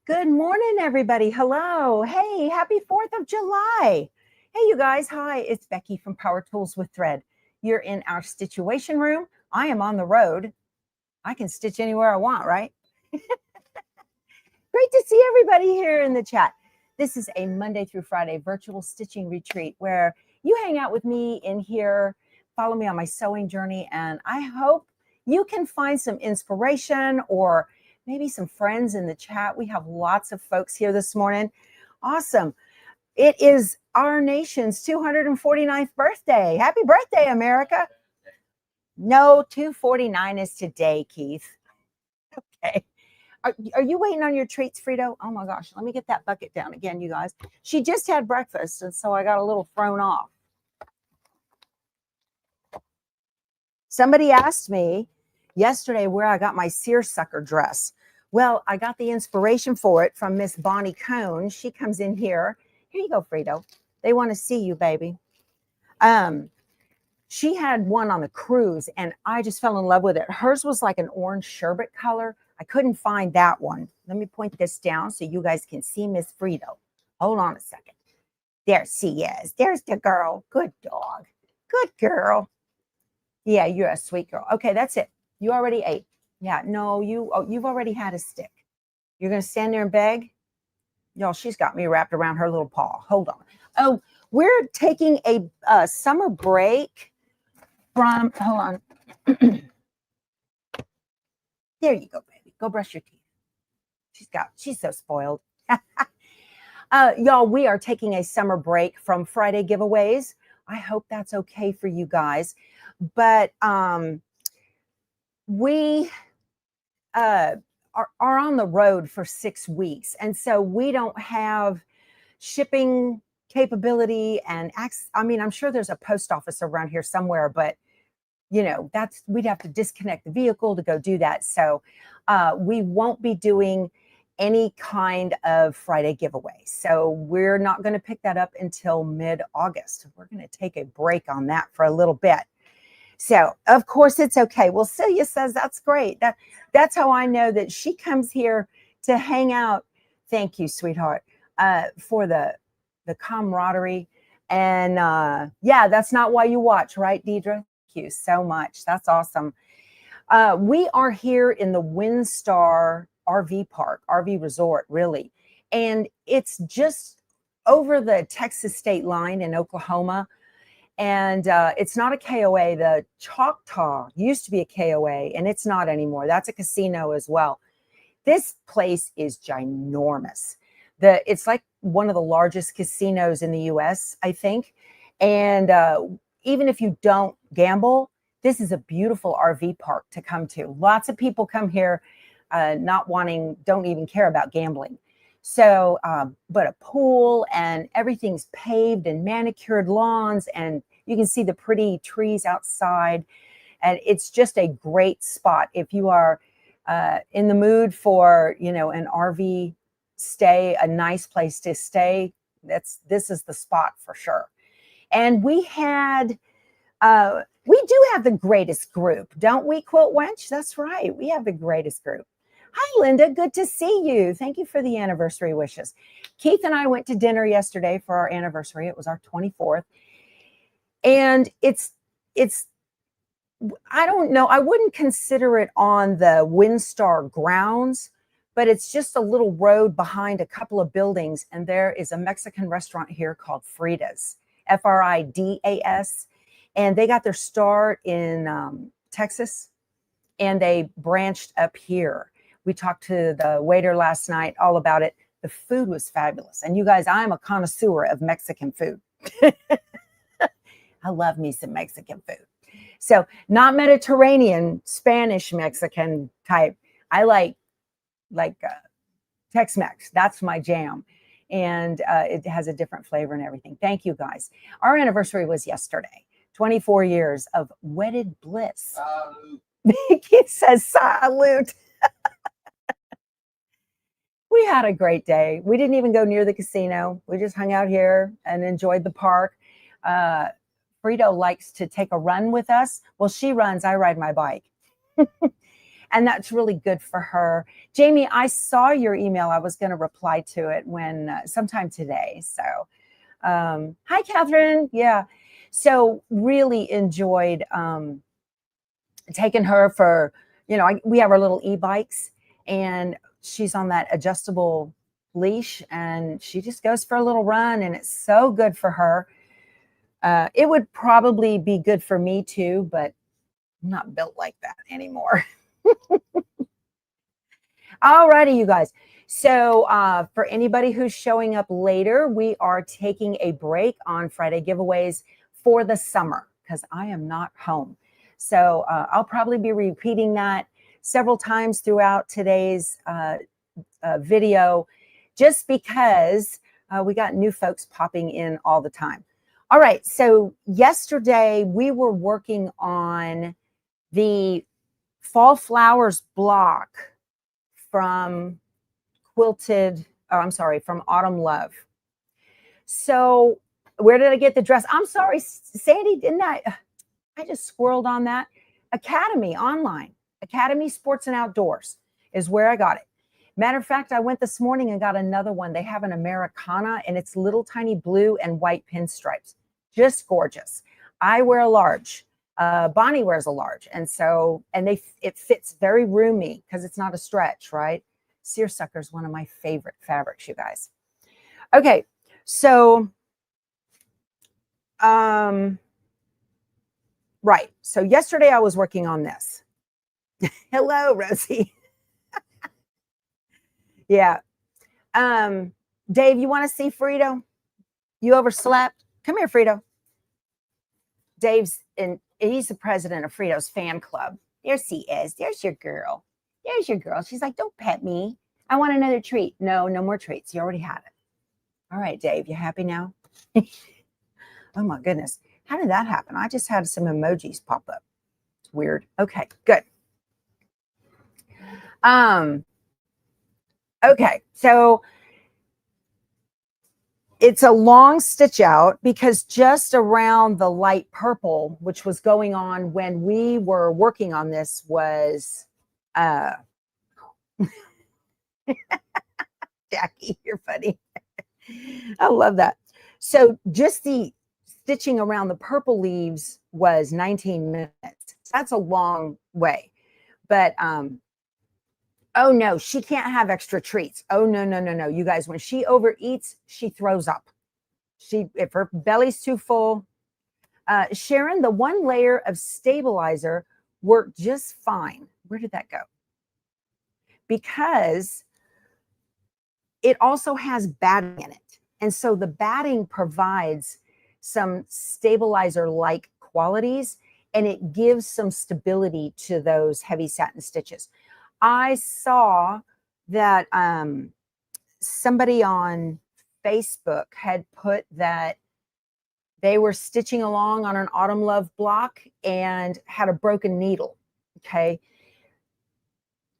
Good morning, everybody. Hello. Hey, happy 4th of July. Hey, you guys. Hi, it's Becky from Power Tools with Thread. You're in our Stitchuation room. I am on the road. I can stitch anywhere I want, right? Great to see everybody here in the chat. This is a Monday through Friday virtual stitching retreat where you hang out with me in here, follow me on my sewing journey, and I hope you can find some inspiration or maybe some friends in the chat. We have lots of folks here this morning. Awesome. It is our nation's 249th birthday. Happy birthday, America. No, 249 is today, Keith. Okay. Are you waiting on your treats, Frito? Oh my gosh, let me get that bucket down again, you guys. She just had breakfast, and so I got a little thrown off. Somebody asked me yesterday where I got my seersucker dress. Well, I got the inspiration for it from Miss Bonnie Cone. She comes in here. Here you go, Frito. They want to see you, baby. She had one on the cruise, and I just fell in love with it. Hers was like an orange sherbet color. I couldn't find that one. Let me point this down so you guys can see Miss Frito. Hold on a second. There she is. There's the girl. Good dog. Good girl. Yeah, you're a sweet girl. Okay, that's it. You already ate. Yeah, no, you've already had a stick. You're going to stand there and beg? Y'all, she's got me wrapped around her little paw. Hold on. Oh, we're taking a summer break from, hold on. There you go, baby. Go brush your teeth. She's so spoiled. Y'all, we are taking a summer break from Friday giveaways. I hope that's okay for you guys. But we are on the road for 6 weeks. And so we don't have shipping capability and access. I mean, I'm sure there's a post office around here somewhere, but you know, we'd have to disconnect the vehicle to go do that. So we won't be doing any kind of Friday giveaway. So we're not going to pick that up until mid-August. We're going to take a break on that for a little bit. So of course it's okay. Well, Celia says that's great. That's how I know that she comes here to hang out. Thank you, sweetheart, for the camaraderie. And yeah, that's not why you watch, right, Deidre? Thank you so much. That's awesome. We are here in the Windstar RV Park, RV Resort, really. And it's just over the Texas state line in Oklahoma. And it's not a KOA. The Choctaw used to be a KOA, and it's not anymore. That's a casino as well. This place is ginormous. It's like one of the largest casinos in the U.S., I think. And even if you don't gamble, this is a beautiful RV park to come to. Lots of people come here don't even care about gambling. So, but a pool and everything's paved and manicured lawns, and you can see the pretty trees outside. And it's just a great spot if you are in the mood for, you know, an RV stay, a nice place to stay. This is the spot for sure. And we do have the greatest group, don't we, Quilt Wench? That's right. We have the greatest group. Hi, Linda. Good to see you. Thank you for the anniversary wishes. Keith and I went to dinner yesterday for our anniversary. It was our 24th. And I don't know. I wouldn't consider it on the Windstar grounds, but it's just a little road behind a couple of buildings. And there is a Mexican restaurant here called Frida's, Fridas. And they got their start in Texas, and they branched up here. We talked to the waiter last night all about it. The food was fabulous. And you guys, I'm a connoisseur of Mexican food. I love me some Mexican food. So not Mediterranean, Spanish, Mexican type. I like Tex-Mex. That's my jam. And it has a different flavor and everything. Thank you, guys. Our anniversary was yesterday. 24 years of wedded bliss. It says salute. We had a great day. We didn't even go near the casino. We just hung out here and enjoyed the park. Frito likes to take a run with us. Well, she runs, I ride my bike. And that's really good for her. Jamie, I saw your email. I was going to reply to it when sometime today. So, hi, Catherine. Yeah. So really enjoyed taking her for, we have our little e-bikes, and she's on that adjustable leash, and she just goes for a little run, and it's so good for her. It would probably be good for me too, but I'm not built like that anymore. All righty, you guys. So for anybody who's showing up later, we are taking a break on Friday giveaways for the summer because I am not home. So I'll probably be repeating that several times throughout today's video, just because we got new folks popping in all the time. All right, so yesterday we were working on the Fall Flowers block from from Autumn Love. So where did I get the dress? I'm sorry, Sandy, didn't I just squirreled on that. Academy online, Academy Sports and Outdoors is where I got it. Matter of fact, I went this morning and got another one. They have an Americana, and it's little tiny blue and white pinstripes. Just gorgeous. I wear a large. Bonnie wears a large. And it fits very roomy because it's not a stretch, right? Seersucker is one of my favorite fabrics, you guys. Okay, so right. So yesterday I was working on this. Hello, Rosie. Yeah. Dave, you want to see Frito? You overslept? Come here, Frito. He's the president of Frito's fan club. There she is. There's your girl. There's your girl. She's like, don't pet me. I want another treat. No more treats. You already had it. All right, Dave, you happy now? Oh my goodness. How did that happen? I just had some emojis pop up. It's weird. Okay, good. Okay, so it's a long stitch out because just around the light purple, which was going on when we were working on this, was Jackie, you're funny. I love that. So just the stitching around the purple leaves was 19 minutes. That's a long way. But oh no, she can't have extra treats. Oh no. You guys, when she overeats, she throws up. If her belly's too full. Sharon, the one layer of stabilizer worked just fine. Where did that go? Because it also has batting in it. And so the batting provides some stabilizer-like qualities, and it gives some stability to those heavy satin stitches. I saw that somebody on Facebook had put that they were stitching along on an Autumn Love block and had a broken needle. Okay.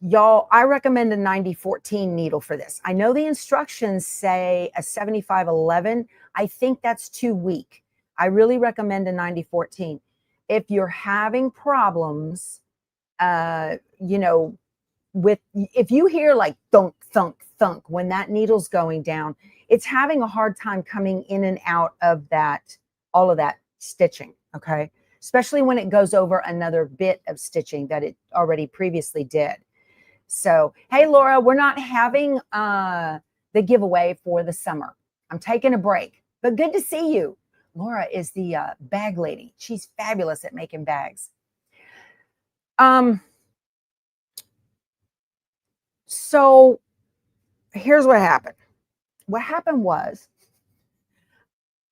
Y'all, I recommend a 90-14 needle for this. I know the instructions say a 75-11. I think that's too weak. I really recommend a 90-14. If you're having problems, if you hear like thunk, thunk, thunk, when that needle's going down, it's having a hard time coming in and out of all of that stitching, okay? Especially when it goes over another bit of stitching that it already previously did. So, hey, Laura, we're not having the giveaway for the summer. I'm taking a break, but good to see you. Laura is the bag lady. She's fabulous at making bags. So here's what happened. What happened was,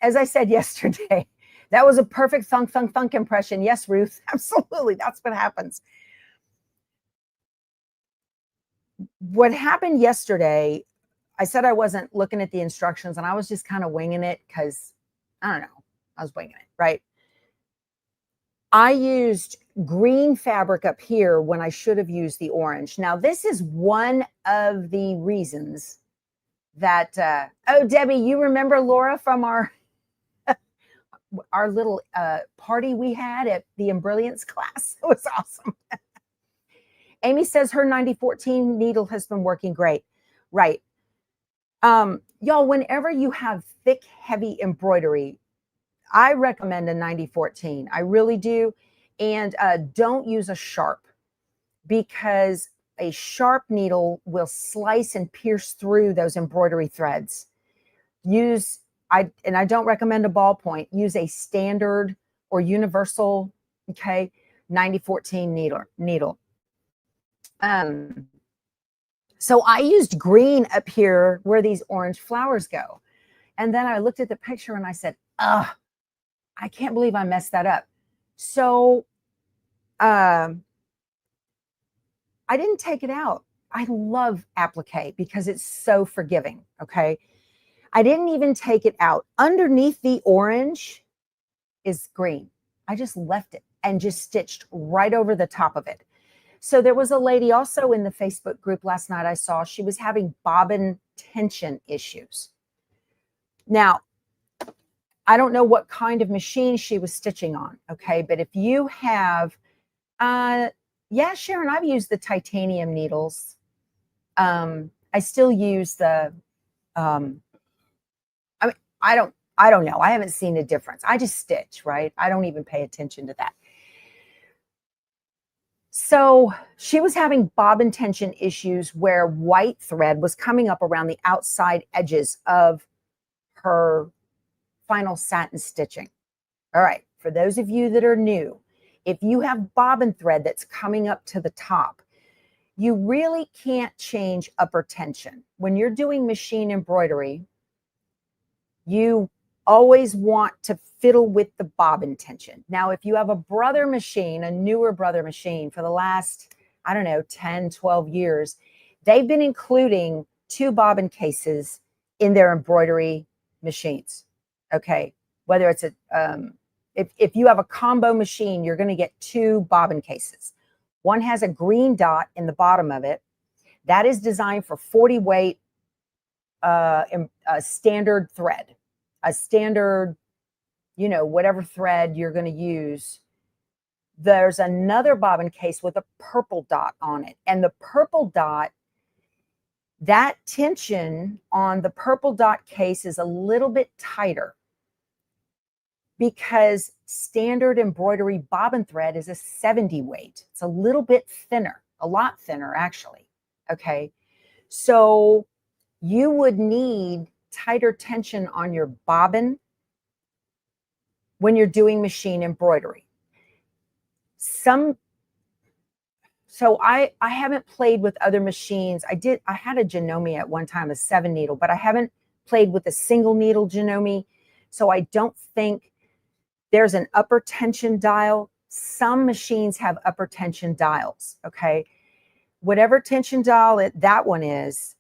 as I said yesterday, that was a perfect thunk, thunk, thunk impression. Yes, Ruth, absolutely. That's what happens. What happened yesterday, I said I wasn't looking at the instructions, and I was just kind of winging it because, I don't know, I was winging it, right? I used green fabric up here when I should have used the orange. Now, this is one of the reasons that, oh, Debbie, you remember Laura from our little party we had at the Embrilliance class? It was awesome. Amy says her 9014 needle has been working great. Right. Y'all, whenever you have thick, heavy embroidery, I recommend a 9014. I really do. And don't use a sharp, because a sharp needle will slice and pierce through those embroidery threads. I don't recommend a ballpoint. Use a standard or universal, okay, 9014 needle. So I used green up here where these orange flowers go. And then I looked at the picture and I said, ugh, I can't believe I messed that up. So I didn't take it out. I love applique because it's so forgiving, okay? I didn't even take it out. Underneath the orange is green. I just left it and just stitched right over the top of it. So there was a lady also in the Facebook group last night I saw. She was having bobbin tension issues. Now, I don't know what kind of machine she was stitching on, okay? But if you have, yeah, Sharon, I've used the titanium needles. I still use the, I mean, I don't know. I haven't seen a difference. I just stitch, right? I don't even pay attention to that. So she was having bobbin tension issues where white thread was coming up around the outside edges of her final satin stitching. All right, for those of you that are new, if you have bobbin thread that's coming up to the top, you really can't change upper tension. When you're doing machine embroidery, you always want to fiddle with the bobbin tension. Now, if you have a brother machine, a newer brother machine for the last, I don't know, 10, 12 years, they've been including 2 bobbin cases in their embroidery machines. Okay, whether it's a, if you have a combo machine, you're going to get 2 bobbin cases. One has a green dot in the bottom of it. That is designed for 40 weight standard thread, a standard, you know, whatever thread you're going to use. There's another bobbin case with a purple dot on it. And the purple dot, that tension on the purple dot case is a little bit tighter because standard embroidery bobbin thread is a 70 weight. It's a little bit thinner, a lot thinner actually. Okay. So you would need tighter tension on your bobbin when you're doing machine embroidery. So I haven't played with other machines. I had a Janome at one time, a 7 needle, but I haven't played with a single needle Janome. So I don't think there's an upper tension dial. Some machines have upper tension dials, okay? Whatever tension dial that one is,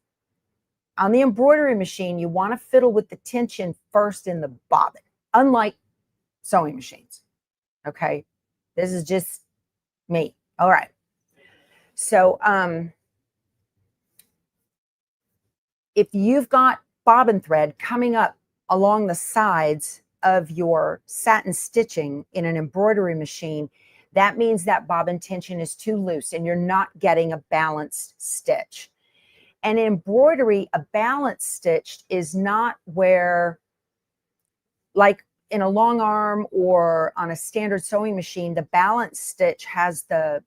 on the embroidery machine, you want to fiddle with the tension first in the bobbin, unlike sewing machines, okay? This is just me. All right. So if you've got bobbin thread coming up along the sides of your satin stitching in an embroidery machine, that means that bobbin tension is too loose and you're not getting a balanced stitch. And in embroidery, a balanced stitch is not where, like in a long arm or on a standard sewing machine, the balanced stitch has the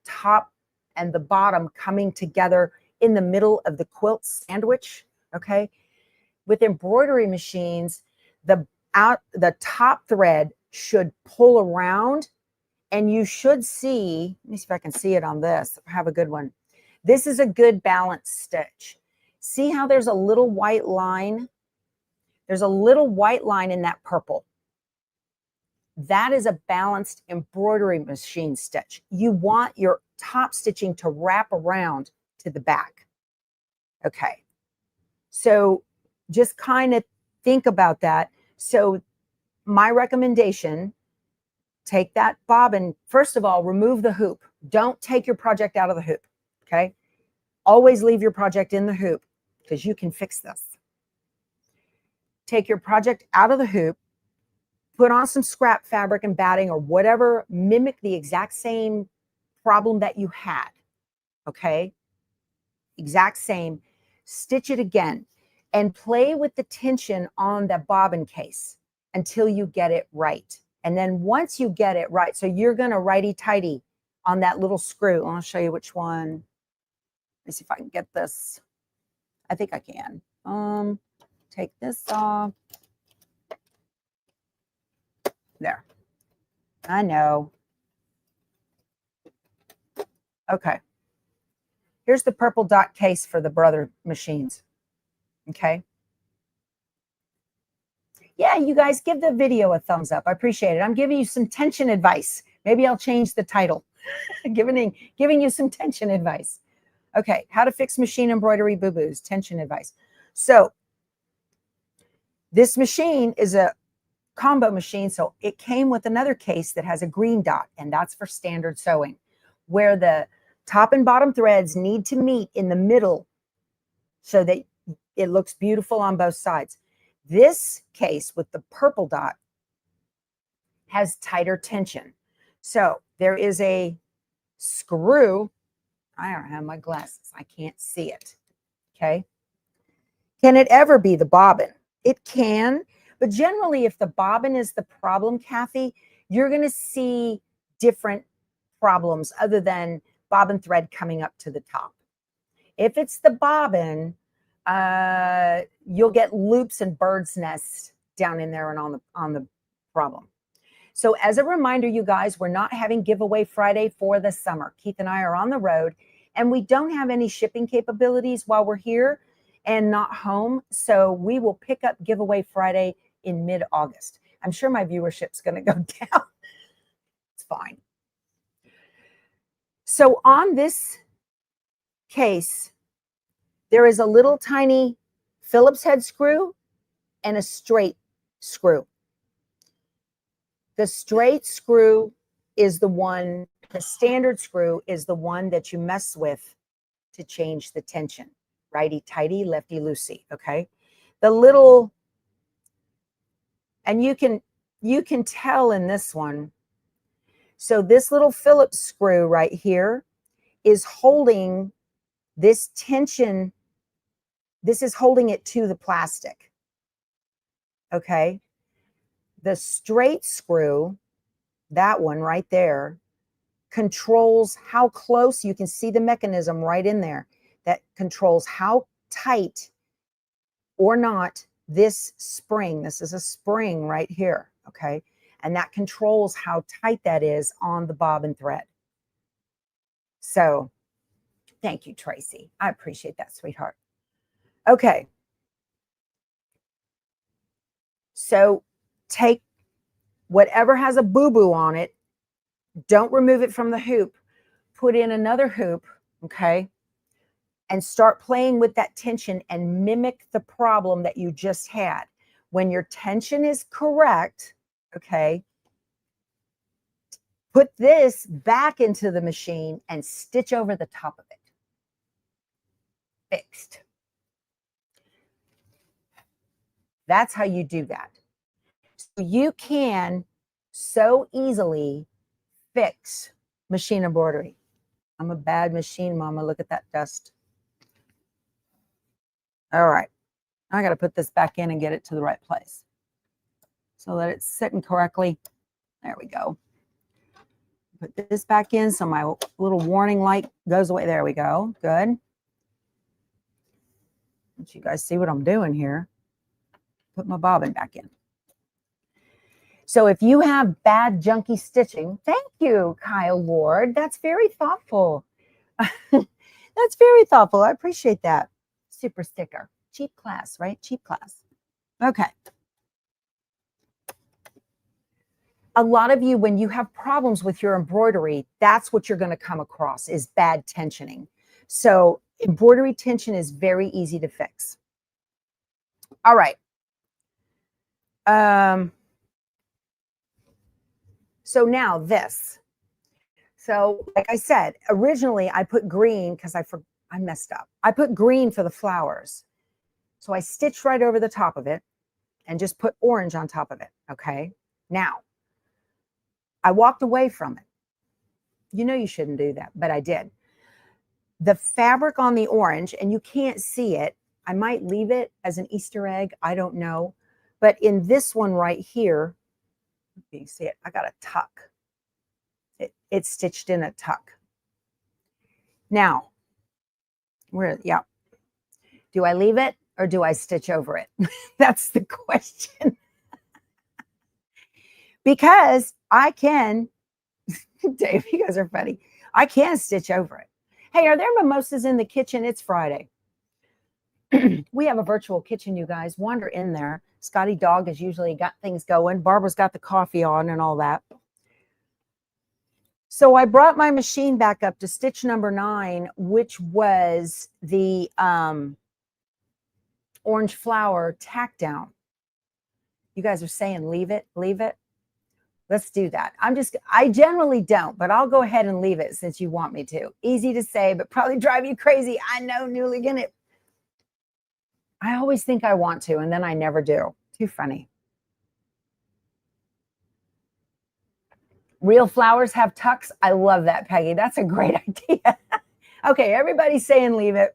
top and the bottom coming together in the middle of the quilt sandwich, okay? With embroidery machines, the top thread should pull around, and you should see, let me see if I can see it on this. I have a good one. This is a good balanced stitch. See how there's a little white line? There's a little white line in that purple. That is a balanced embroidery machine stitch. You want your top stitching to wrap around to the back. Okay. So just kind of think about that. So my recommendation, take that bobbin. First of all, remove the hoop. Don't take your project out of the hoop. Okay. Always leave your project in the hoop because you can fix this. Take your project out of the hoop, put on some scrap fabric and batting or whatever, mimic the exact same problem that you had. okay? Exact same. Stitch it again and play with the tension on the bobbin case until you get it right. And then once you get it right, so you're going to righty-tighty on that little screw. I'll show you which one. Let me see if I can get this. I think I can. Take this off. There. I know. Okay. Here's the purple dot case for the Brother machines. Okay. Yeah, you guys give the video a thumbs up. I appreciate it. I'm giving you some tension advice. Maybe I'll change the title. giving you some tension advice. Okay, how to fix machine embroidery boo-boos, tension advice. So this machine is a combo machine, so it came with another case that has a green dot, and that's for standard sewing, where the top and bottom threads need to meet in the middle so that it looks beautiful on both sides. This case with the purple dot has tighter tension. So there is a screw. I don't have my glasses. I can't see it. Okay. Can it ever be the bobbin? It can, but generally if the bobbin is the problem, Kathy, you're going to see different problems other than bobbin thread coming up to the top. If it's the bobbin, you'll get loops and bird's nests down in there and on the problem. So as a reminder, you guys, we're not having giveaway Friday for the summer. Keith and I are on the road, and we don't have any shipping capabilities while we're here and not home. So we will pick up giveaway Friday in mid-August. I'm sure my viewership's going to go down. It's fine. So on this case, there is a little tiny Phillips head screw and a straight screw. The straight screw is the one, the standard screw is the one that you mess with to change the tension. Righty-tighty, lefty-loosey, okay? The little, and you can tell in this one, so this little Phillips screw right here is holding this tension. This is holding it to the plastic, okay? The straight screw, that one right there, controls how close, you can see the mechanism right in there, that controls how tight or not this spring. This is a spring right here, okay? And that controls how tight that is on the bobbin thread. So, thank you, Tracy. I appreciate that, sweetheart. Okay. So, take whatever has a boo-boo on it, don't remove it from the hoop, put in another hoop, okay, and start playing with that tension and mimic the problem that you just had. When your tension is correct, okay, put this back into the machine and stitch over the top of it. Fixed. That's how you do that. So you can so easily fix machine embroidery. I'm a bad machine mama. Look at that dust. All right. I got to put this back in and get it to the right place so that it's sitting correctly. There we go. Put this back in so my little warning light goes away. There we go. Good. Let you guys see what I'm doing here. Put my bobbin back in. So if you have bad junky stitching, thank you, Kyle Ward. That's very thoughtful. That's very thoughtful. I appreciate that. Super sticker. Cheap class, right? Cheap class. Okay. A lot of you, when you have problems with your embroidery, that's what you're going to come across is bad tensioning. So embroidery tension is very easy to fix. All right. So now this. So like I said, originally I put green because I messed up. I put green for the flowers. So I stitched right over the top of it and just put orange on top of it. Okay. Now I walked away from it. You know, you shouldn't do that, but I did. the fabric on the orange, and you can't see it. I might leave it as an Easter egg. I don't know. But in this one right here, you can see it. I got a tuck. It's stitched in a tuck. Now, yeah. Do I leave it or do I stitch over it? That's the question. Because I can, Dave, you guys are funny. I can stitch over it. Hey, are there mimosas in the kitchen? It's Friday. We have a virtual kitchen, you guys. Wander in there. Scotty Dog has usually got things going. Barbara's got the coffee on and all that. So I brought my machine back up to stitch number 9, which was the orange flower tack down. You guys are saying leave it, leave it. Let's do that. I generally don't, but I'll go ahead and leave it since you want me to. Easy to say, but probably drive you crazy. I know, Newligan. I always think I want to, and then I never do. Too funny. Real flowers have tucks. I love that, Peggy. That's a great idea. Okay, everybody's saying leave it.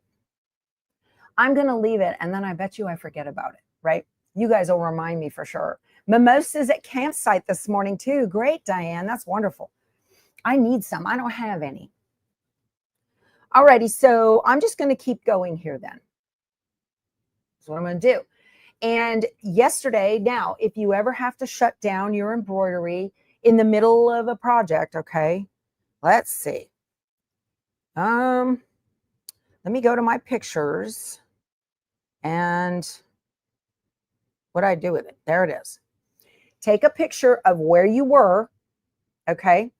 I'm going to leave it, and then I bet you I forget about it, right? You guys will remind me for sure. Mimosas at campsite this morning, too. Great, Diane. That's wonderful. I need some. I don't have any. Alrighty, so I'm just going to keep going here then. That's what I'm going to do. And yesterday, now, if you ever have to shut down your embroidery in the middle of a project, okay, let's see. Let me go to my pictures. And what do I do with it? There it is. Take a picture of where you were, okay?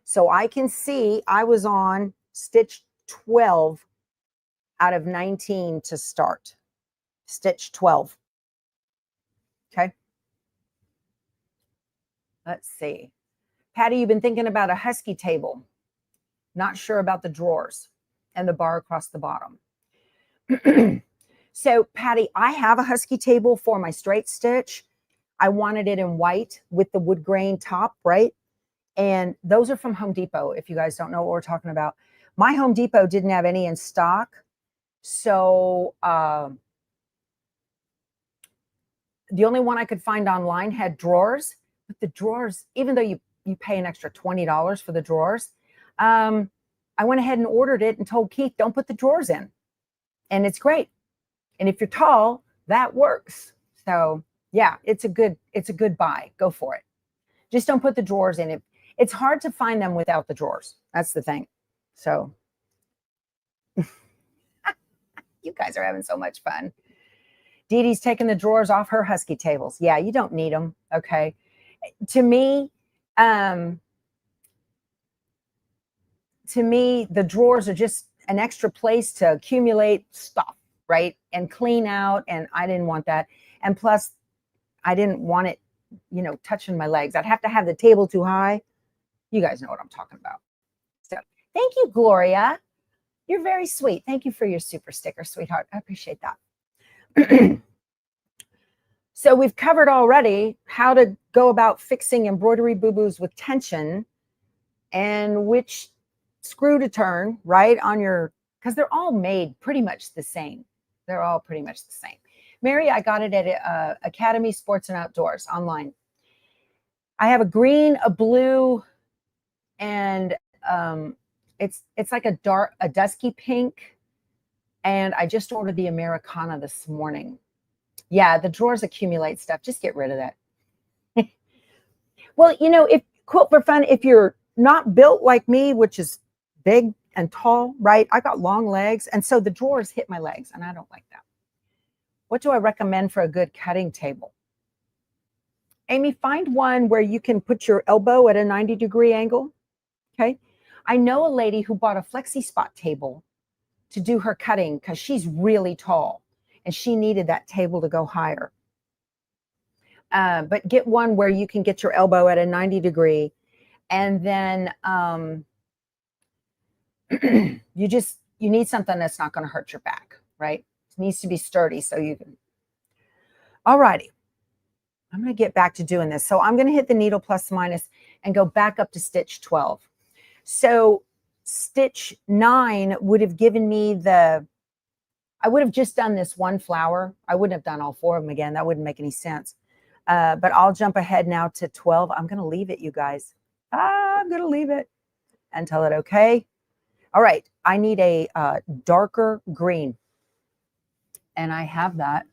So I can see I was on stitch 12 out of 19 to start. Stitch 12. Okay. Let's see. Patty, you've been thinking about a husky table. Not sure about the drawers and the bar across the bottom. So, Patty, I have a husky table for my straight stitch. I wanted it in white with the wood grain top, right? And those are from Home Depot, if you guys don't know what we're talking about. My Home Depot didn't have any in stock. So the only one I could find online had drawers. But the drawers, even though you pay an extra $20 for the drawers, I went ahead and ordered it and told Keith, don't put the drawers in. And it's great. And if you're tall, that works. So yeah, it's a good buy. Go for it. Just don't put the drawers in it. It's hard to find them without the drawers. That's the thing. So you guys are having so much fun. Dee Dee's taking the drawers off her husky tables. Yeah, you don't need them. Okay. To me, the drawers are just an extra place to accumulate stuff, right? And clean out. And I didn't want that. And plus, I didn't want it, touching my legs. I'd have to have the table too high. You guys know what I'm talking about. So thank you, Gloria. You're very sweet. Thank you for your super sticker, sweetheart. I appreciate that. So we've covered already how to go about fixing embroidery boo-boos with tension and which screw to turn, right, on your, because they're all made pretty much the same. They're all pretty much the same. Mary, I got it at Academy Sports and Outdoors online. I have a green, a blue, and it's like a dusky pink. And I just ordered the Americana this morning. Yeah, the drawers accumulate stuff. Just get rid of that. Well, if Quilt for Fun, if you're not built like me, which is big and tall, right? I got long legs. And so the drawers hit my legs, and I don't like that. What do I recommend for a good cutting table? Amy, find one where you can put your elbow at a 90-degree angle. Okay. I know a lady who bought a flexi spot table to do her cutting because she's really tall and she needed that table to go higher. But get one where you can get your elbow at a 90-degree, and then you need something that's not going to hurt your back, right? It needs to be sturdy so you can. All righty. I'm going to get back to doing this. So I'm going to hit the needle plus minus and go back up to stitch 12. So stitch 9 would have given me I would have just done this one flower. I wouldn't have done all 4 of them again. That wouldn't make any sense. But I'll jump ahead now to 12. I'm going to leave it, you guys. I'm going to leave it and tell it okay. All right. I need a darker green. And I have that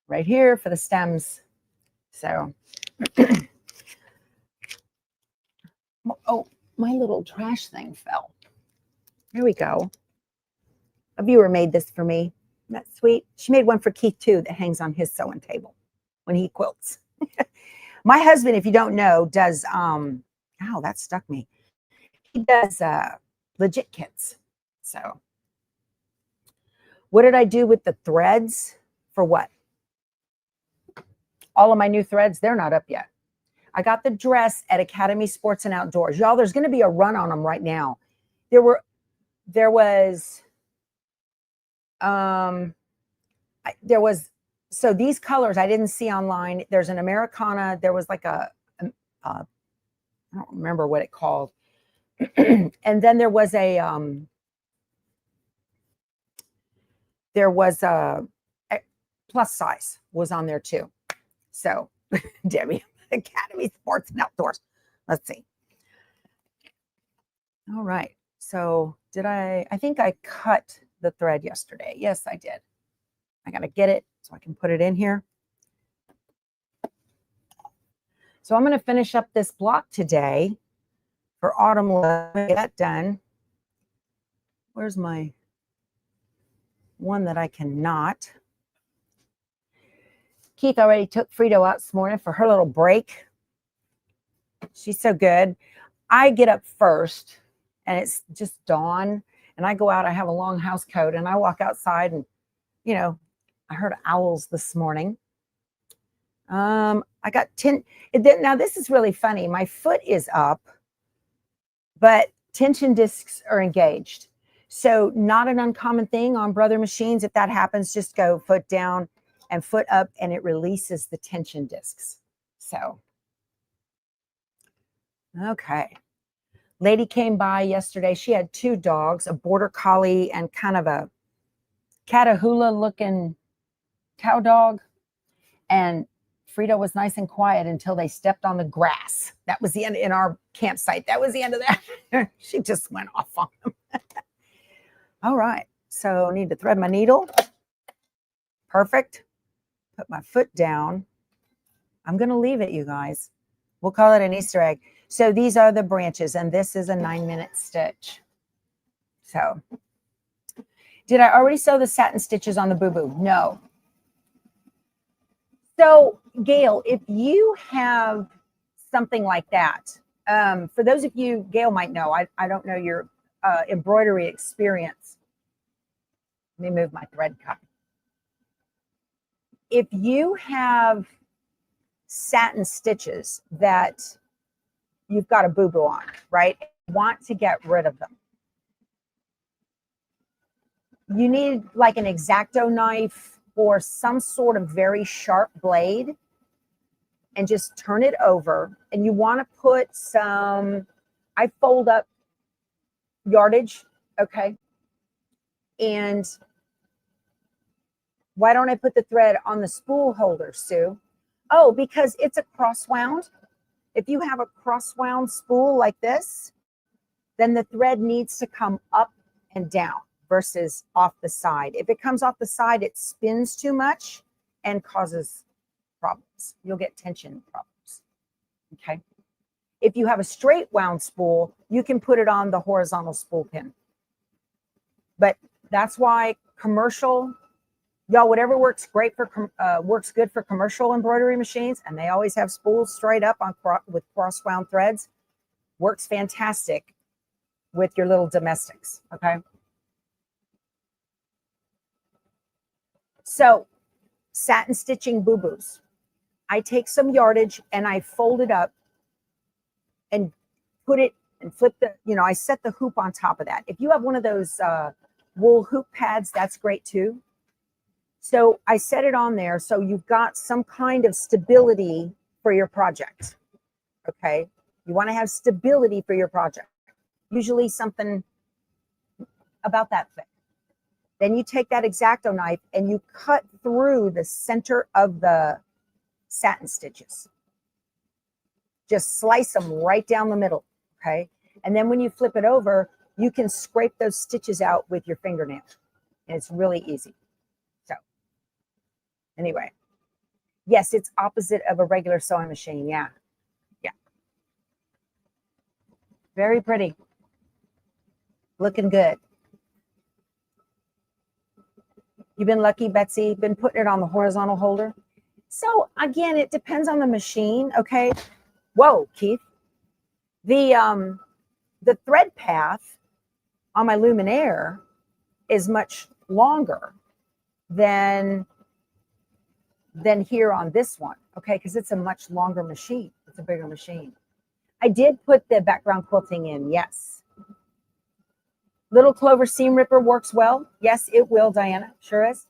right here for the stems. So, oh, my little trash thing fell. There we go. A viewer made this for me. Isn't that sweet? She made one for Keith too that hangs on his sewing table when he quilts. My husband, if you don't know, does ow, that stuck me. He does legit kits. So what did I do with the threads? For what? All of my new threads, they're not up yet. I got the dress at Academy Sports and Outdoors. Y'all, there's going to be a run on them right now. There was so these colors I didn't see online. There's an Americana. There was like I don't remember what it called. And then there was a plus size was on there too. So Debbie, Academy Sports and Outdoors. Let's see. All right. So I think I cut the thread yesterday. Yes, I did. I got to get it so I can put it in here. So I'm going to finish up this block today for autumn. Get that done. Where's my one that I cannot? Keith already took Frito out this morning for her little break. She's so good. I get up first and it's just dawn and I go out. I have a long house coat and I walk outside and, you know, I heard owls this morning. I got now this is really funny. My foot is up, but tension discs are engaged. So not an uncommon thing on Brother machines. If that happens, just go foot down and foot up and it releases the tension discs. So, okay. Lady came by yesterday. She had 2 dogs, a border collie and kind of a Catahoula looking cow dog. And Frito was nice and quiet until they stepped on the grass. That was the end in our campsite. That was the end of that. She just went off on them. All right. So I need to thread my needle. Perfect. Put my foot down. I'm going to leave it, you guys. We'll call it an Easter egg. So these are the branches, and this is a 9-minute stitch. So did I already sew the satin stitches on the boo-boo? No. So Gail, if you have something like that, for those of you, Gail might know, I don't know your embroidery experience. Let me move my thread cut. If you have satin stitches that you've got a boo-boo on, right? Want to get rid of them. You need like an X-Acto knife or some sort of very sharp blade and just turn it over. And you want to put some, I fold up yardage, okay? And why don't I put the thread on the spool holder, Sue? Oh, because it's a cross wound. If you have a cross wound spool like this, then the thread needs to come up and down versus off the side. If it comes off the side, it spins too much and causes problems. You'll get tension problems, okay? If you have a straight wound spool, you can put it on the horizontal spool pin. But that's why commercial, y'all, whatever works great for works good for commercial embroidery machines, and they always have spools straight up on with cross wound threads, works fantastic with your little domestics, okay? So satin stitching boo-boos. I take some yardage and I fold it up and put it and flip the, you know, I set the hoop on top of that. If you have one of those wool hoop pads, that's great too. So I set it on there so you've got some kind of stability for your project, okay? You want to have stability for your project. usually something about that thick. Then you take that X-Acto knife and you cut through the center of the satin stitches. Just slice them right down the middle, okay? And then when you flip it over, you can scrape those stitches out with your fingernail. And it's really easy. So anyway, yes, it's opposite of a regular sewing machine. Yeah. Yeah. Very pretty. Looking good. You've been lucky, Betsy. Been putting it on the horizontal holder. So again, it depends on the machine. Okay. Whoa, Keith. The thread path on my Luminaire is much longer than here on this one. Okay, because it's a much longer machine. It's a bigger machine. I did put the background quilting in. Yes. Little Clover seam ripper works well. Yes, it will, Diana. Sure is.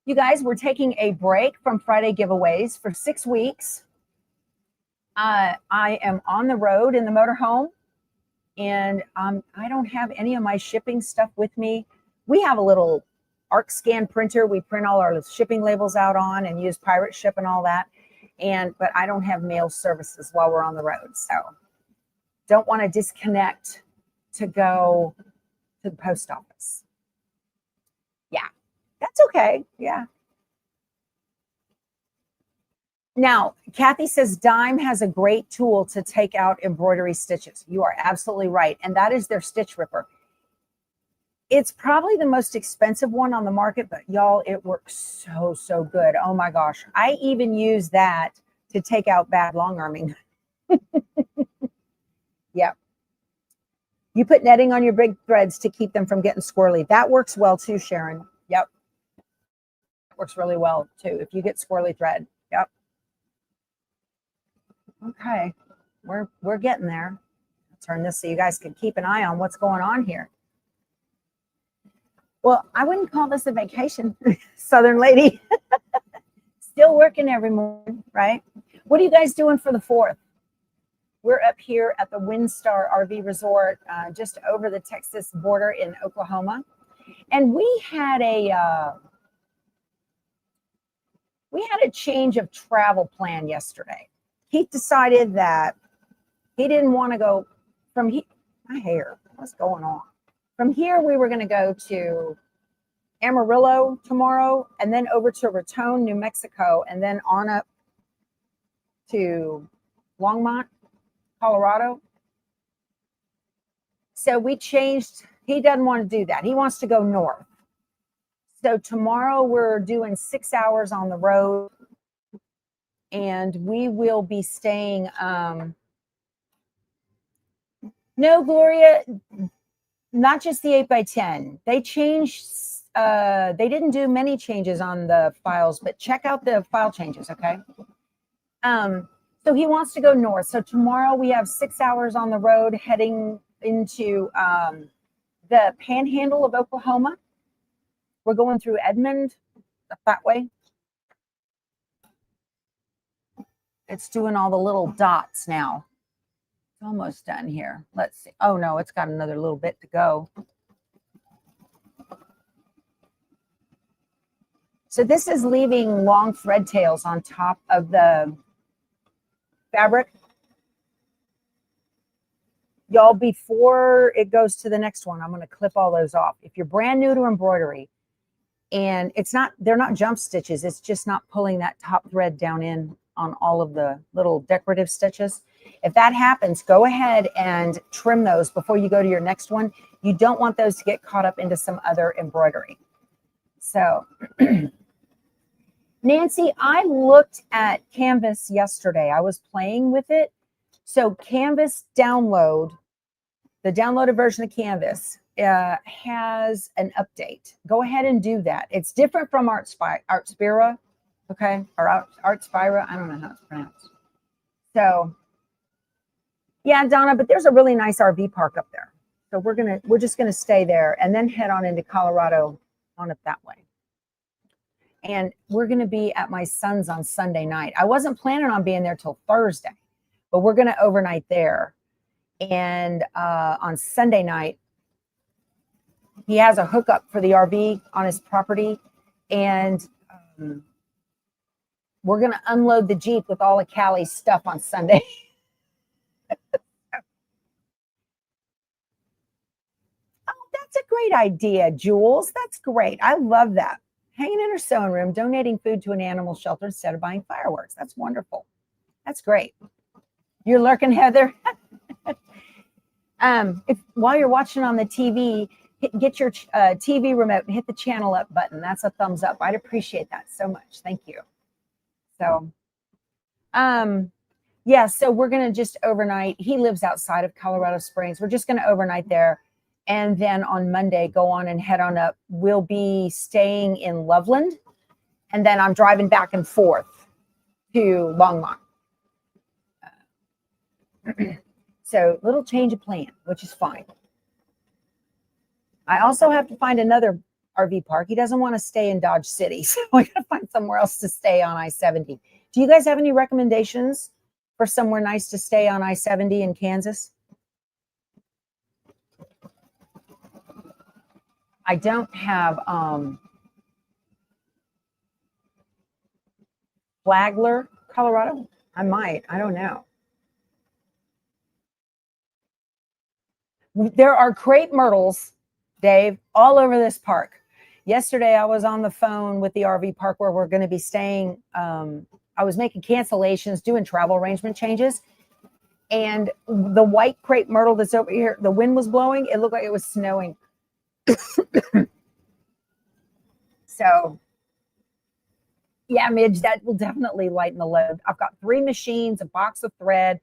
You guys, we're taking a break from Friday giveaways for 6 weeks. I am on the road in the motorhome, and I don't have any of my shipping stuff with me. We have a little ARC scan printer. We print all our shipping labels out on and use Pirate Ship and all that. But I don't have mail services while we're on the road. So don't want to disconnect to go to the post office. Yeah, that's okay. Yeah. Now, Kathy says Dime has a great tool to take out embroidery stitches. You are absolutely right. And that is their stitch ripper. It's probably the most expensive one on the market, but y'all, it works so, so good. Oh my gosh. I even use that to take out bad long arming. Yep. You put netting on your big threads to keep them from getting squirrely. That works well too, Sharon. Yep. Works really well too if you get squirrely thread. Yep. Okay. We're getting there. I'll turn this so you guys can keep an eye on what's going on here. Well, I wouldn't call this a vacation, Southern lady. Still working every morning, right? What are you guys doing for the 4th? We're up here at the Windstar RV Resort, just over the Texas border in Oklahoma. And we had a change of travel plan yesterday. He decided that he didn't want to go from here. My hair, what's going on? From here, we were going to go to Amarillo tomorrow, and then over to Raton, New Mexico, and then on up to Longmont, Colorado. So we changed. He doesn't want to do that. He wants to go north. So tomorrow we're doing 6 hours on the road, and we will be staying. No, Gloria, not just the 8x10. They changed. They didn't do many changes on the files, but check out the file changes, okay? So he wants to go north. So tomorrow we have 6 hours on the road heading into the panhandle of Oklahoma. We're going through Edmond, that way. It's doing all the little dots now. It's almost done here. Let's see. Oh no, it's got another little bit to go. So this is leaving long thread tails on top of the fabric. Y'all, before it goes to the next one, I'm going to clip all those off. If you're brand new to embroidery and they're not jump stitches, it's just not pulling that top thread down in on all of the little decorative stitches. If that happens, go ahead and trim those before you go to your next one. You don't want those to get caught up into some other embroidery. So Nancy, I looked at Canvas yesterday. I was playing with it. So Canvas download, the downloaded version of Canvas has an update. Go ahead and do that. It's different from Artspira, okay? Or Artspira, I don't know how it's pronounced. So yeah, Donna, but there's a really nice RV park up there. So we're just gonna stay there and then head on into Colorado on it that way. And we're going to be at my son's on Sunday night. I wasn't planning on being there till Thursday, but we're going to overnight there. And on Sunday night, he has a hookup for the RV on his property. And we're going to unload the Jeep with all of Callie's stuff on Sunday. That's a great idea, Jules. That's great. I love that. Hanging in her sewing room, donating food to an animal shelter instead of buying fireworks. That's wonderful. That's great. You're lurking, Heather. While you're watching on the TV, get your TV remote and hit the channel up button. That's a thumbs up. I'd appreciate that so much. Thank you. So, yeah, so we're going to just overnight. He lives outside of Colorado Springs. We're just going to overnight there. And then on Monday, go on and head on up. We'll be staying in Loveland. And then I'm driving back and forth to Longmont. So little change of plan, which is fine. I also have to find another RV park. He doesn't want to stay in Dodge City. So I got to find somewhere else to stay on I-70. Do you guys have any recommendations for somewhere nice to stay on I-70 in Kansas? I don't have Flagler, Colorado. I might. I don't know. There are crepe myrtles, Dave, all over this park. Yesterday, I was on the phone with the RV park where we're going to be staying. I was making cancellations, doing travel arrangement changes. And the white crepe myrtle that's over here, the wind was blowing. It looked like it was snowing. So, yeah, Midge, that will definitely lighten the load. I've got 3 machines, a box of thread,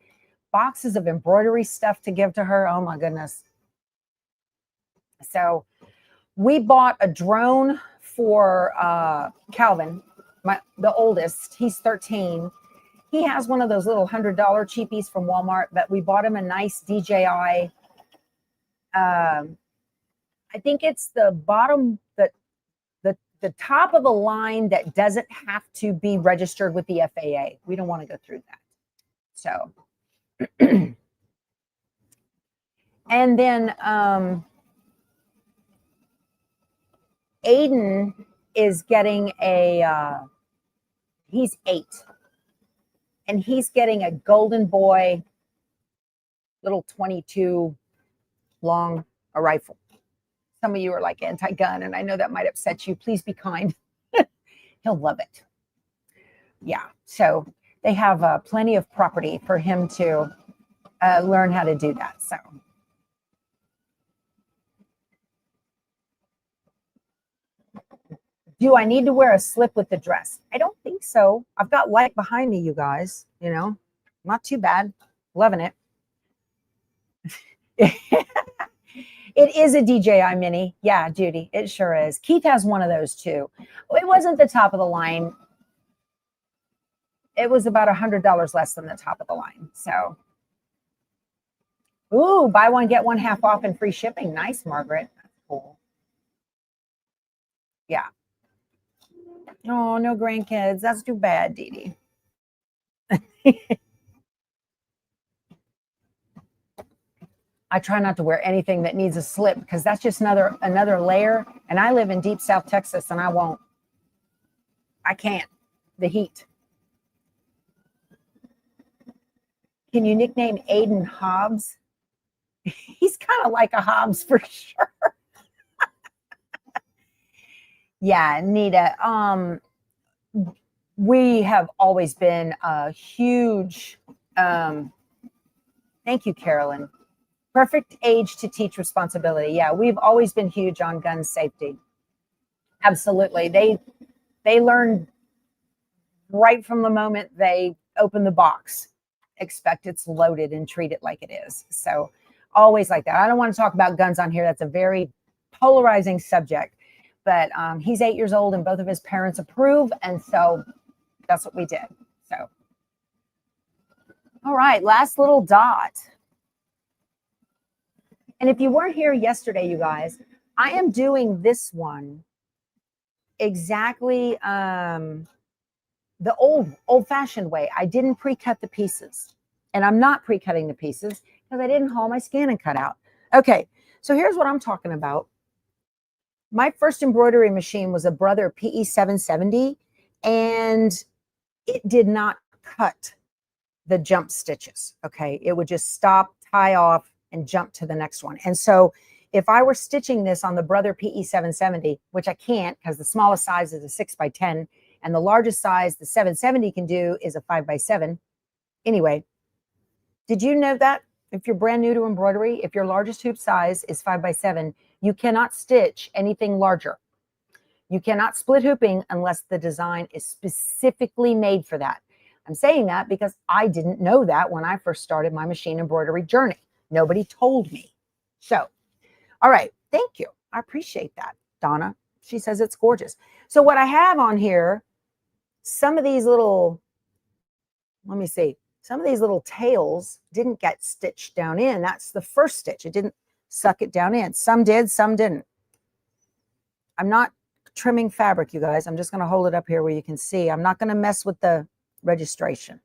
boxes of embroidery stuff to give to her. Oh, my goodness. So we bought a drone for Calvin, the oldest. He's 13. He has one of those little $100 cheapies from Walmart, but we bought him a nice DJI. I think it's the bottom, the top of the line that doesn't have to be registered with the FAA. We don't want to go through that. So, and then Aiden is getting he's 8, and he's getting a Golden Boy little 22 long a rifle. Some of you are like anti-gun, and I know that might upset you. Please be kind. He'll love it. Yeah, so they have plenty of property for him to learn how to do that. So, do I need to wear a slip with the dress? I don't think so. I've got light behind me, you guys. You know, not too bad. Loving it. It is a DJI Mini. Yeah, Judy, it sure is. Keith has one of those too. It wasn't the top of the line. It was about $100 less than the top of the line. So, ooh, buy one, get one half off and free shipping. Nice, Margaret. That's cool. Yeah. Oh, no grandkids. That's too bad, Dee Dee. I try not to wear anything that needs a slip because that's just another layer. And I live in deep South Texas, and I can't. The heat. Can you nickname Aiden Hobbs? He's kind of like a Hobbs for sure. Yeah, Nita. We have always been a huge, thank you, Carolyn. Perfect age to teach responsibility. Yeah, we've always been huge on gun safety. Absolutely. They learn right from the moment they open the box. Expect it's loaded and treat it like it is. So always like that. I don't want to talk about guns on here. That's a very polarizing subject. But he's 8 years old and both of his parents approve. And so that's what we did. So, all right, last little dot. And if you weren't here yesterday, you guys, I am doing this one exactly the old-fashioned way. I didn't pre-cut the pieces, and I'm not pre-cutting the pieces because I didn't haul my scan and cut out. Okay, so here's what I'm talking about. My first embroidery machine was a Brother PE 770, and it did not cut the jump stitches. Okay, it would just stop, tie off, and jump to the next one. And so if I were stitching this on the Brother PE 770, which I can't because the smallest size is a 6x10, and the largest size the 770 can do is a 5x7. Anyway, did you know that if you're brand new to embroidery, if your largest hoop size is 5x7, you cannot stitch anything larger. You cannot split hooping unless the design is specifically made for that. I'm saying that because I didn't know that when I first started my machine embroidery journey. Nobody told me. So, all right, thank you. I appreciate that, Donna. She says it's gorgeous. So what I have on here, some of these little, let me see, some of these little tails didn't get stitched down in. That's the first stitch. It didn't suck it down in. Some did, some didn't. I'm not trimming fabric, you guys. I'm just going to hold it up here where you can see. I'm not going to mess with the registration.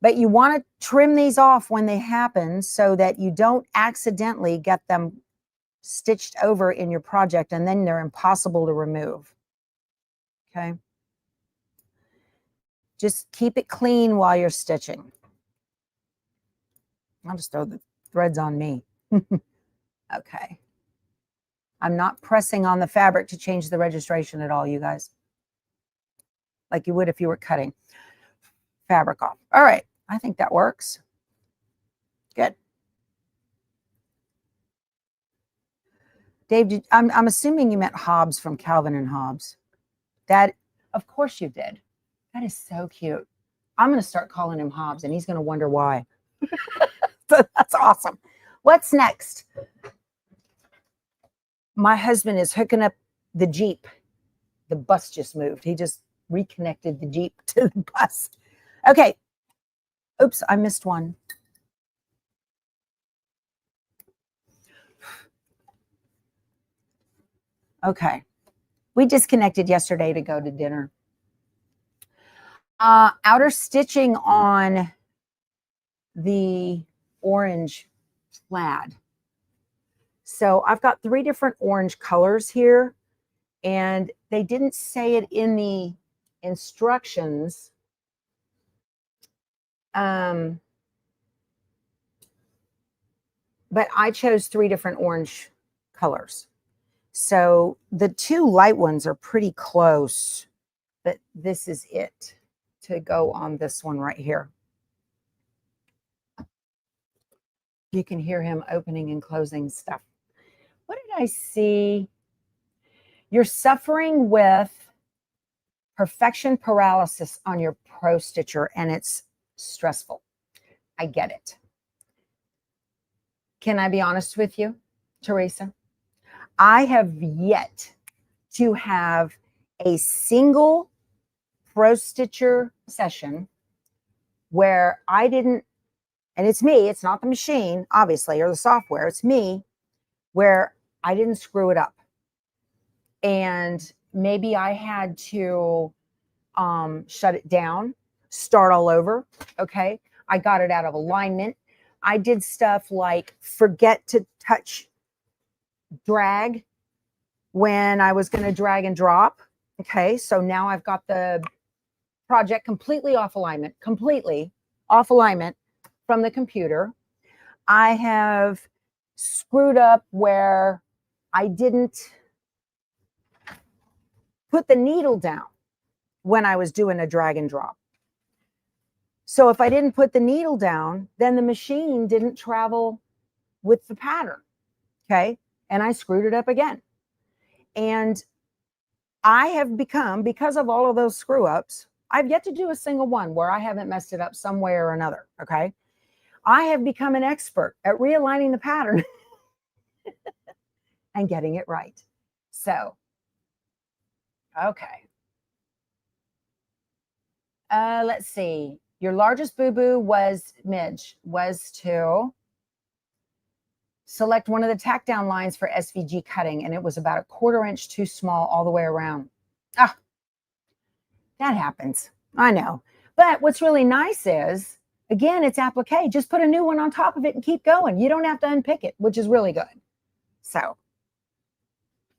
But you want to trim these off when they happen so that you don't accidentally get them stitched over in your project and then they're impossible to remove. Okay. Just keep it clean while you're stitching. I'll just throw the threads on me. Okay. I'm not pressing on the fabric to change the registration at all, you guys. Like you would if you were cutting fabric off. All right. I think that works. Good. Dave, I'm assuming you meant Hobbs from Calvin and Hobbes. That, of course you did. That is so cute. I'm going to start calling him Hobbs, and he's going to wonder why. So that's awesome. What's next? My husband is hooking up the Jeep. The bus just moved. He just reconnected the Jeep to the bus. Okay. Oops, I missed one. Okay. We disconnected yesterday to go to dinner. Outer stitching on the orange plaid. So I've got 3 different orange colors here, and they didn't say it in the instructions. But I chose 3 different orange colors. So the 2 light ones are pretty close, but this is it to go on this one right here. You can hear him opening and closing stuff. What did I see? You're suffering with perfection paralysis on your ProStitcher, and it's stressful. I get it. Can I be honest with you, Teresa? I have yet to have a single ProStitcher session where I didn't, and it's me, it's not the machine, obviously, or the software, it's me, where I didn't screw it up. And maybe I had to shut it down, start all over. Okay. I got it out of alignment. I did stuff like forget to touch drag when I was going to drag and drop. Okay. So now I've got the project completely off alignment from the computer. I have screwed up where I didn't put the needle down when I was doing a drag and drop. So if I didn't put the needle down, then the machine didn't travel with the pattern. Okay. And I screwed it up again. And I have become, because of all of those screw ups, I've yet to do a single one where I haven't messed it up some way or another. Okay. I have become an expert at realigning the pattern and getting it right. So, okay. Let's see. Your largest boo-boo was Midge, was to Select one of the tack down lines for SVG cutting, and it was about 1/4 inch too small all the way around. Ah, that happens. I know. But what's really nice is, again, it's applique. Just put a new one on top of it and keep going. You don't have to unpick it, which is really good. So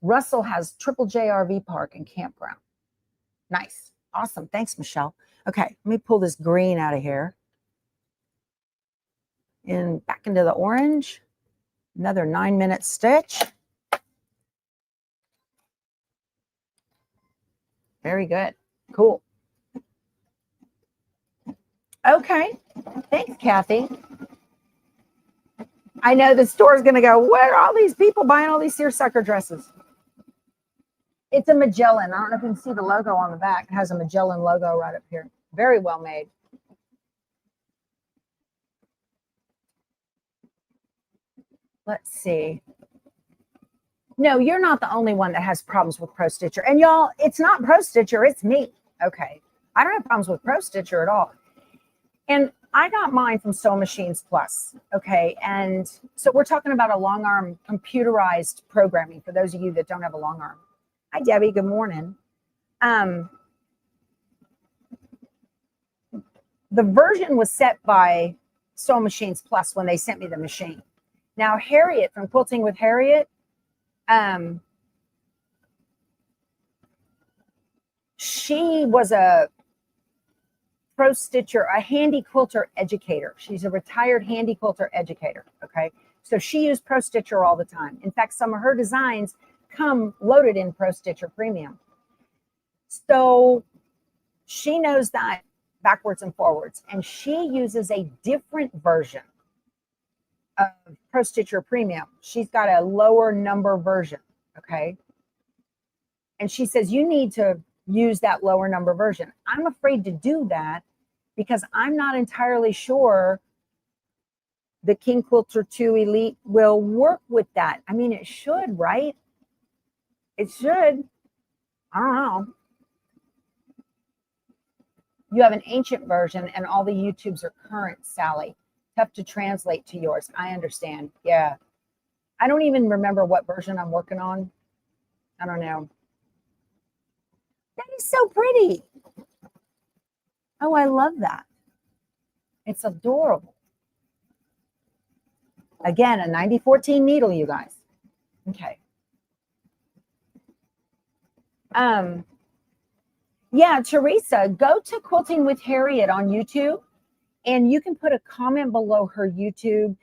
Russell has Triple J RV Park and Campground. Nice. Awesome. Thanks, Michelle. Okay, let me pull this green out of here. And back into the orange. Another 9-minute stitch. Very good. Cool. Okay. Thanks, Kathy. I know the store's going to go, where are all these people buying all these seersucker dresses? It's a Magellan. I don't know if you can see the logo on the back. It has a Magellan logo right up here. Very well made. Let's see. No, you're not the only one that has problems with ProStitcher. And y'all, it's not ProStitcher, it's me. Okay. I don't have problems with ProStitcher at all. And I got mine from Sew Machines Plus. Okay. And so we're talking about a long arm computerized programming for those of you that don't have a long arm. Hi, Debbie. Good morning. The version was set by Sew Machines Plus when they sent me the machine. Now, Harriet from Quilting with Harriet, she was a ProStitcher, a handy quilter educator. She's a retired handy quilter educator, okay? So she used ProStitcher all the time. In fact, some of her designs come loaded in ProStitcher Premium. So she knows that backwards and forwards, and she uses a different version of ProStitcher Premium. She's got a lower number version, okay? And she says, you need to use that lower number version. I'm afraid to do that because I'm not entirely sure the King Quilter 2 Elite will work with that. I mean, it should, right? It should. I don't know. You have an ancient version and all the YouTubes are current, Sally. Tough to translate to yours. I understand. Yeah. I don't even remember what version I'm working on. I don't know. That is so pretty. Oh, I love that. It's adorable. Again, a 9014 needle, you guys. Okay. Yeah, Teresa, go to Quilting with Harriet on YouTube, and you can put a comment below her YouTube,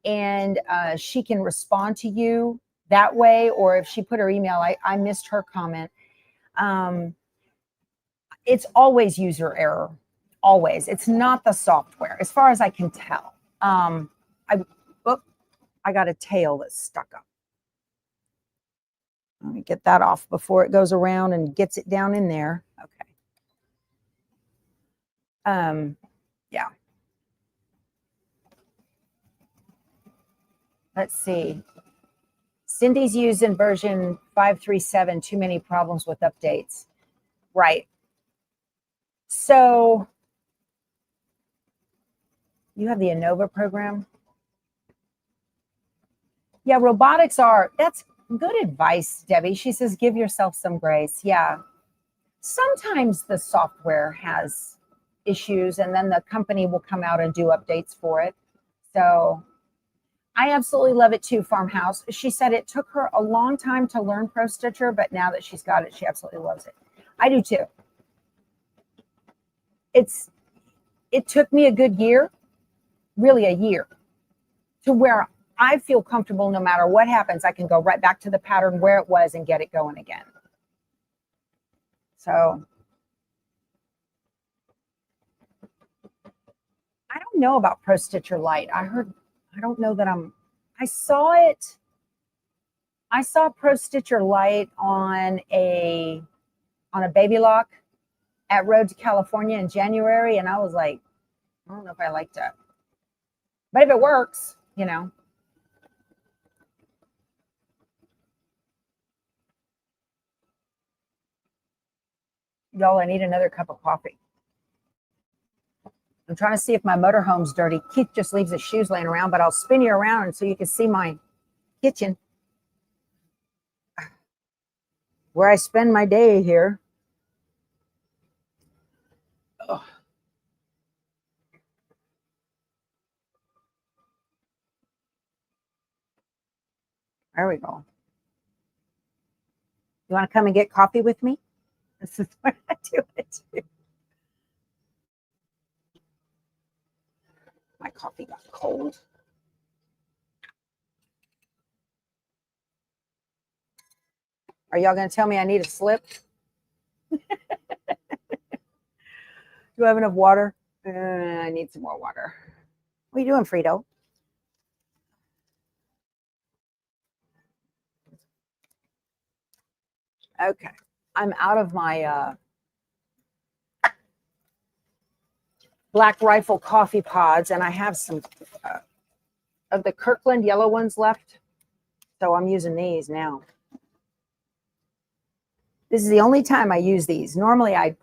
and she can respond to you that way. Or if she put her email, I missed her comment. It's always user error. Always. It's not the software, as far as I can tell. I got a tail that's stuck up. Let me get that off before it goes around and gets it down in there. Okay. Yeah. Let's see. Cindy's using version 537, too many problems with updates. Right. So you have the ANOVA program? Yeah, robotics are, that's good advice, Debbie. She says, give yourself some grace. Yeah. Sometimes the software has issues and then the company will come out and do updates for it. So I absolutely love it too, Farmhouse. She said it took her a long time to learn ProStitcher, but now that she's got it, she absolutely loves it. I do too. It took me a good year, really a year, to where I feel comfortable no matter what happens. I can go right back to the pattern where it was and get it going again. So I don't know about ProStitcher Lite. I don't know that I saw it. I saw ProStitcher Lite on a baby lock at Road to California in January, and I was like, I don't know if I liked it. But if it works, you know. Y'all, I need another cup of coffee. I'm trying to see if my motorhome's dirty. Keith just leaves his shoes laying around, but I'll spin you around so you can see my kitchen where I spend my day here. Oh. There we go. You want to come and get coffee with me? This is what I do it. My coffee got cold. Are y'all going to tell me I need a slip? Do I have enough water? I need some more water. What are you doing, Frito? Okay. I'm out of my Black Rifle coffee pods, and I have some of the Kirkland yellow ones left. So I'm using these now. This is the only time I use these. Normally I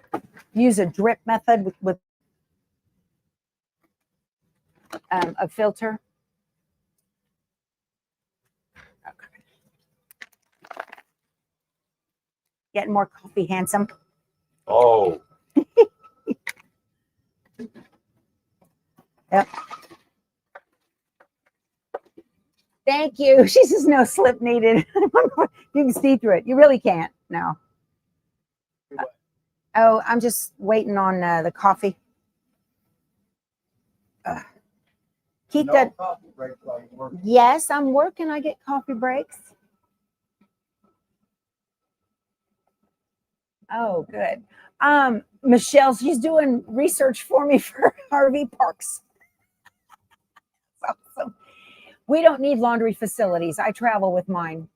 use a drip method with a filter. Okay. Getting more coffee, handsome. Oh. Yep. Thank you. She says no slip needed. You can see through it. You really can't. No. Oh, I'm just waiting on the coffee. Keep no that. Coffee break while you're working. Yes, I'm working. I get coffee breaks. Oh, good. Michelle, she's doing research for me for RV parks. Awesome. We don't need laundry facilities. I travel with mine.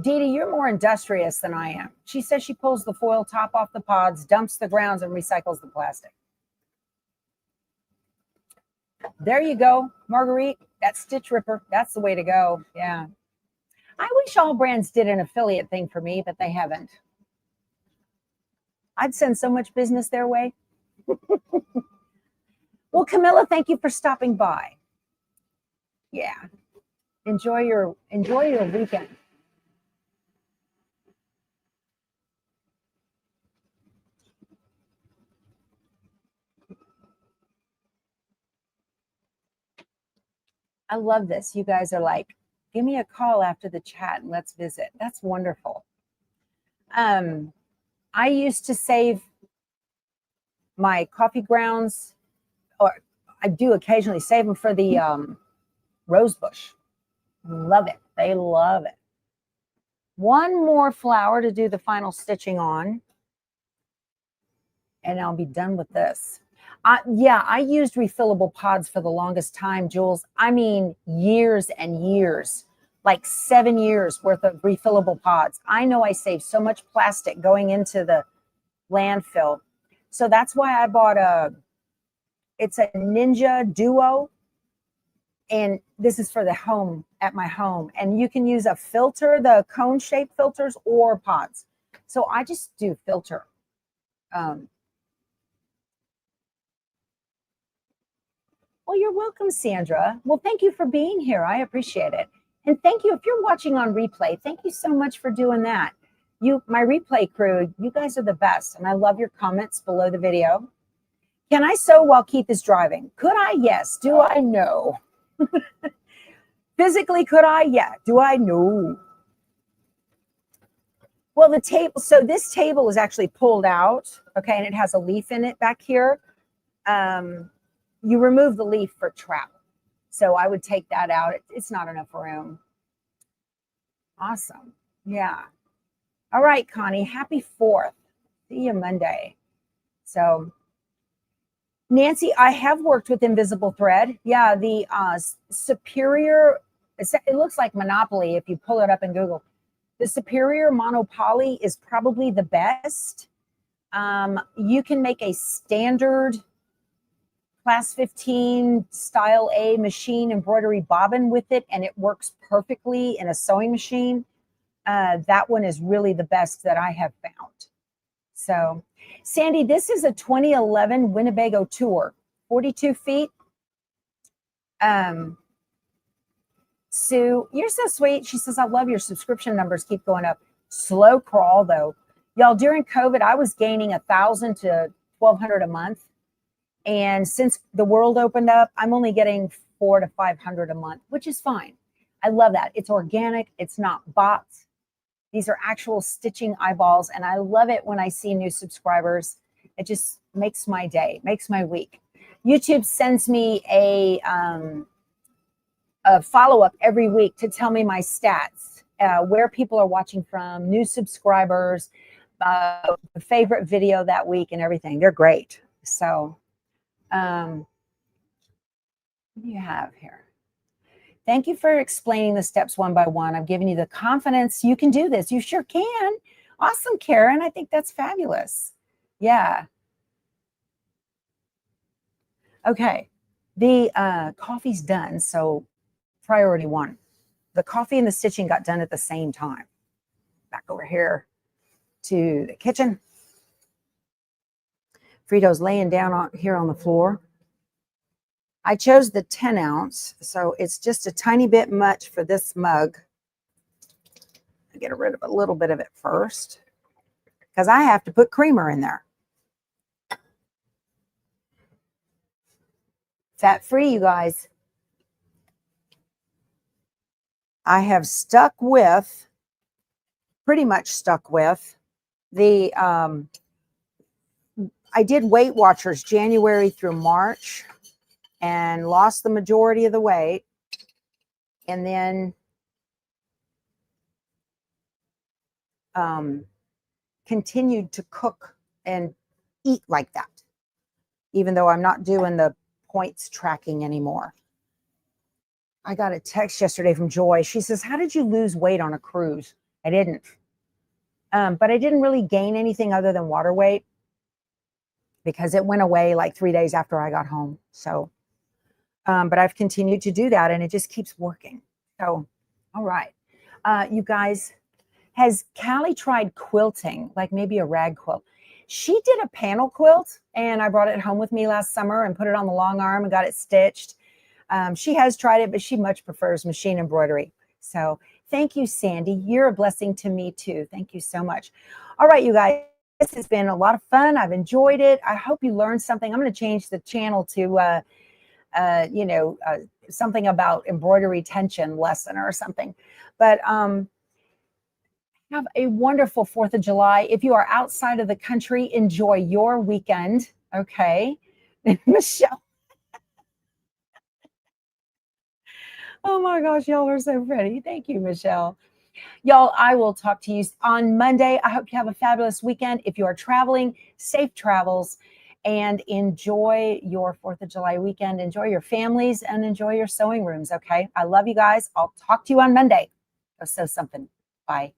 Dee, you're more industrious than I am. She says she pulls the foil top off the pods, dumps the grounds, and recycles the plastic. There you go, Marguerite. That Stitch Ripper. That's the way to go. Yeah. I wish all brands did an affiliate thing for me, but they haven't. I'd send so much business their way. Well, Camilla, thank you for stopping by. Yeah. Enjoy your weekend. I love this. You guys are like, give me a call after the chat and let's visit. That's wonderful. I used to save my coffee grounds, or I do occasionally save them for the rose bush. Love it. They love it. One more flower to do the final stitching on, and I'll be done with this. Yeah, I used refillable pods for the longest time, Jules. I mean, years and years, like 7 years worth of refillable pods. I know I saved so much plastic going into the landfill. So that's why I bought it's a Ninja Duo. And this is for the home, at my home. And you can use a filter, the cone-shaped filters, or pods. So I just do filter. Well, you're welcome, Sandra. Well, thank you for being here. I appreciate it. And thank you. If you're watching on replay, thank you so much for doing that. My replay crew, you guys are the best. And I love your comments below the video. Can I sew while Keith is driving? Could I? Yes. Do I? No. Physically, could I? Yeah. Do I? No. Well, the table, so this table is actually pulled out, okay, and it has a leaf in it back here. You remove the leaf for travel. So I would take that out. It's not enough room. Awesome. Yeah. All right, Connie, happy 4th. See you Monday. So, Nancy, I have worked with invisible thread. Yeah, the Superior, it looks like Monopoly if you pull it up in Google. The Superior Monopoly is probably the best. You can make a standard Class 15 Style A machine embroidery bobbin with it, and it works perfectly in a sewing machine. That one is really the best that I have found. So, Sandy, this is a 2011 Winnebago Tour, 42 feet. Sue, you're so sweet. She says, I love your subscription numbers keep going up. Slow crawl though. Y'all, during COVID, I was gaining 1,000 to 1,200 a month. And since the world opened up, I'm only getting 400 to 500 a month, which is fine. I love that. It's organic. It's not bots. These are actual stitching eyeballs. And I love it when I see new subscribers. It just makes my day, makes my week. YouTube sends me a follow-up every week to tell me my stats, where people are watching from, new subscribers, favorite video that week and everything. They're great. So what do you have here? Thank you for explaining the steps one by one. I've given you the confidence. You can do this. You sure can. Awesome, Karen. I think that's fabulous. Yeah. Okay. The coffee's done. So priority one. The coffee and the stitching got done at the same time. Back over here to the kitchen. Frito's laying down here on the floor. I chose the 10 ounce, so it's just a tiny bit much for this mug. I get rid of a little bit of it first because I have to put creamer in there. Fat free, you guys. I have pretty much stuck with the, I did Weight Watchers January through March and lost the majority of the weight. And then continued to cook and eat like that, even though I'm not doing the points tracking anymore. I got a text yesterday from Joy. She says, how did you lose weight on a cruise? I didn't. But I didn't really gain anything other than water weight because it went away like 3 days after I got home. So, but I've continued to do that and it just keeps working. So, all right. You guys, has Callie tried quilting, like maybe a rag quilt? She did a panel quilt and I brought it home with me last summer and put it on the long arm and got it stitched. She has tried it, but she much prefers machine embroidery. So thank you, Sandy. You're a blessing to me too. Thank you so much. All right, you guys, this has been a lot of fun. I've enjoyed it. I hope you learned something. I'm going to change the channel to, something about embroidery tension lesson or something. But have a wonderful 4th of July. If you are outside of the country, enjoy your weekend. Okay. Michelle. Oh my gosh, y'all are so pretty. Thank you, Michelle. Y'all, I will talk to you on Monday. I hope you have a fabulous weekend. If you are traveling, safe travels and enjoy your 4th of July weekend. Enjoy your families and enjoy your sewing rooms. Okay. I love you guys. I'll talk to you on Monday. Go sew something. Bye.